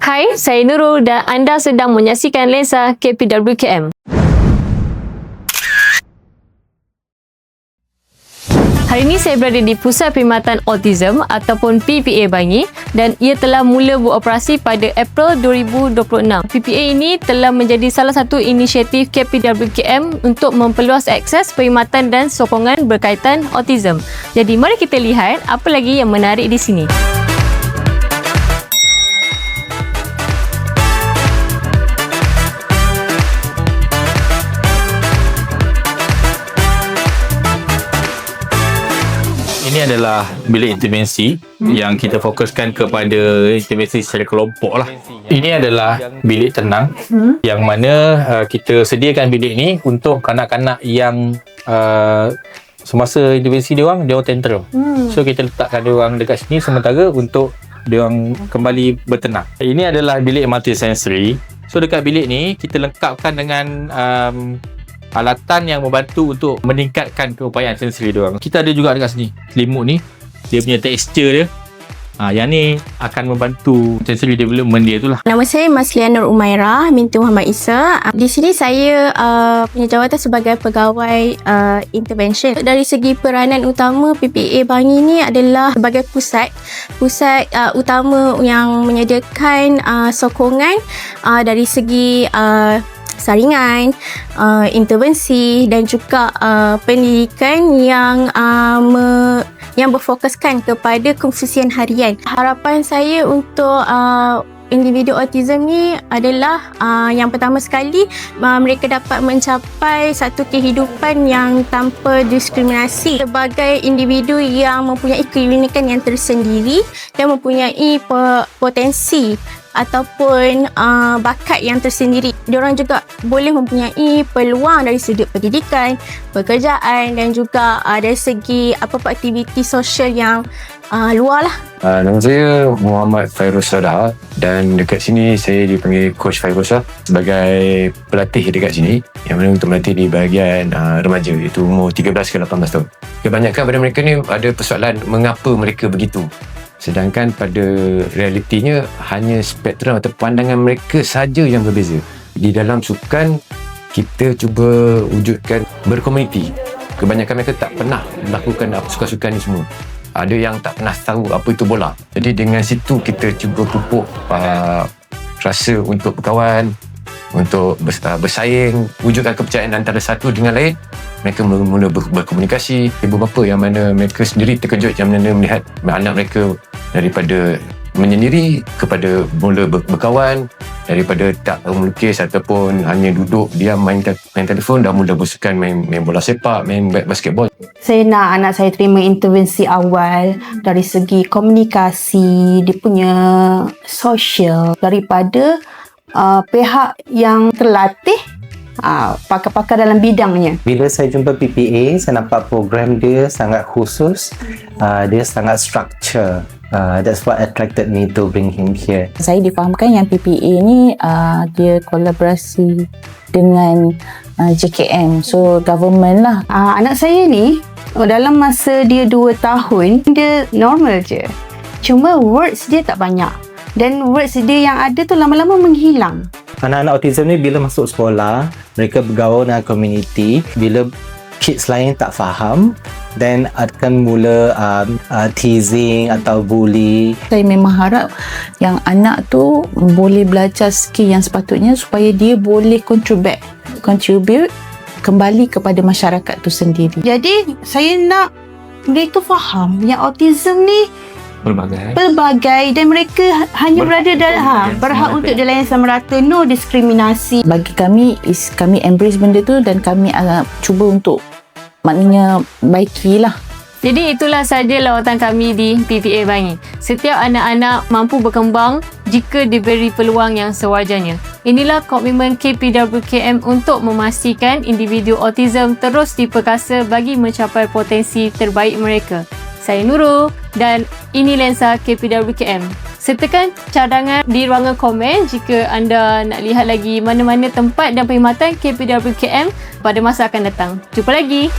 Hai, saya Nurul dan anda sedang menyaksikan Lensa KPWKM. Hari ini saya berada di Pusat Perkhidmatan Autism ataupun PPA Bangi dan ia telah mula beroperasi pada April 2026. PPA ini telah menjadi salah satu inisiatif KPWKM untuk memperluas akses perkhidmatan dan sokongan berkaitan autism. Jadi mari kita lihat apa lagi yang menarik di sini. Ini adalah bilik intervensi yang kita fokuskan kepada intervensi secara kelompok lah. Ini adalah bilik tenang yang mana kita sediakan bilik ni untuk kanak-kanak yang semasa intervensi dia orang tantrum. So kita letakkan dia orang dekat sini sementara untuk dia orang kembali bertenang. Ini adalah bilik multisensory. So dekat bilik ni kita lengkapkan dengan alatan yang membantu untuk meningkatkan keupayaan sensori dia orang. Kita ada juga dekat sini selimut ni, dia punya tekstur dia. Yang ni akan membantu sensory development dia tu lah. Nama saya Masliah Nur Umairah binti Muhammad Isa. Di sini saya punya jawatan sebagai pegawai intervention. Dari segi peranan utama, PPA Bangi ni adalah sebagai pusat utama yang menyediakan sokongan dari segi saringan, intervensi dan juga pendidikan yang berfokuskan kepada kefusian harian. Harapan saya untuk individu autism ni adalah yang pertama sekali mereka dapat mencapai satu kehidupan yang tanpa diskriminasi sebagai individu yang mempunyai keunikan yang tersendiri dan mempunyai potensi ataupun bakat yang tersendiri. Diorang juga boleh mempunyai peluang dari sudut pendidikan, pekerjaan dan juga dari segi apa-apa aktiviti sosial yang luar lah. Nama saya Muhammad Fairuz Sadar dan dekat sini saya dipanggil Coach Fairuz sebagai pelatih dekat sini yang mana untuk melatih di bahagian remaja iaitu umur 13 ke 18 tahun. Kebanyakan pada mereka ni ada persoalan mengapa mereka begitu. Sedangkan pada realitinya hanya spektrum atau pandangan mereka saja yang berbeza. Di dalam sukan kita cuba wujudkan berkomuniti. Kebanyakan mereka tak pernah melakukan sukan-sukan ni semua. Ada yang tak pernah tahu apa itu bola. Jadi dengan situ kita cuba pupuk rasa untuk berkawan, untuk bersaing, wujudkan kepercayaan antara satu dengan lain. Mereka mula berkomunikasi. Ibu bapa yang mana mereka sendiri terkejut yang mana melihat anak mereka daripada menyendiri kepada mula berkawan, daripada tak melukis ataupun hanya duduk diam main telefon dah mula bersukan main bola sepak, main basketball. Saya nak anak saya terima intervensi awal dari segi komunikasi, dia punya sosial daripada pihak yang terlatih, pakar-pakar dalam bidangnya. Bila saya jumpa PPA, saya nampak program dia sangat khusus, dia sangat structure. That's what attracted me to bring him here. Saya difahamkan yang PPA ni dia kolaborasi dengan JKM, so government lah. Anak saya ni dalam masa dia 2 tahun, dia normal je. Cuma words dia tak banyak. Dan words dia yang ada tu lama-lama menghilang. Anak-anak autism ni bila masuk sekolah, mereka bergaul dengan komuniti. Bila kids lain tak faham, then akan mula teasing atau bully. Saya memang harap yang anak tu boleh belajar skill yang sepatutnya supaya dia boleh contribute kembali kepada masyarakat tu sendiri. Jadi saya nak mereka faham yang autism ni pelbagai dan mereka hanya berada dalam berhak untuk dilayan sama rata, no diskriminasi. Bagi kami kami embrace benda tu dan kami cuba untuk maknanya baikilah. Jadi itulah saja lawatan kami di PPA Bangi. Setiap anak-anak mampu berkembang jika diberi peluang yang sewajarnya. Inilah komitmen KPWKM untuk memastikan individu autism terus diperkasa bagi mencapai potensi terbaik mereka. Saya Nurul dan ini Lensa KPWKM. Sertakan cadangan di ruangan komen jika anda nak lihat lagi mana-mana tempat dan perkhidmatan KPWKM pada masa akan datang. Jumpa lagi!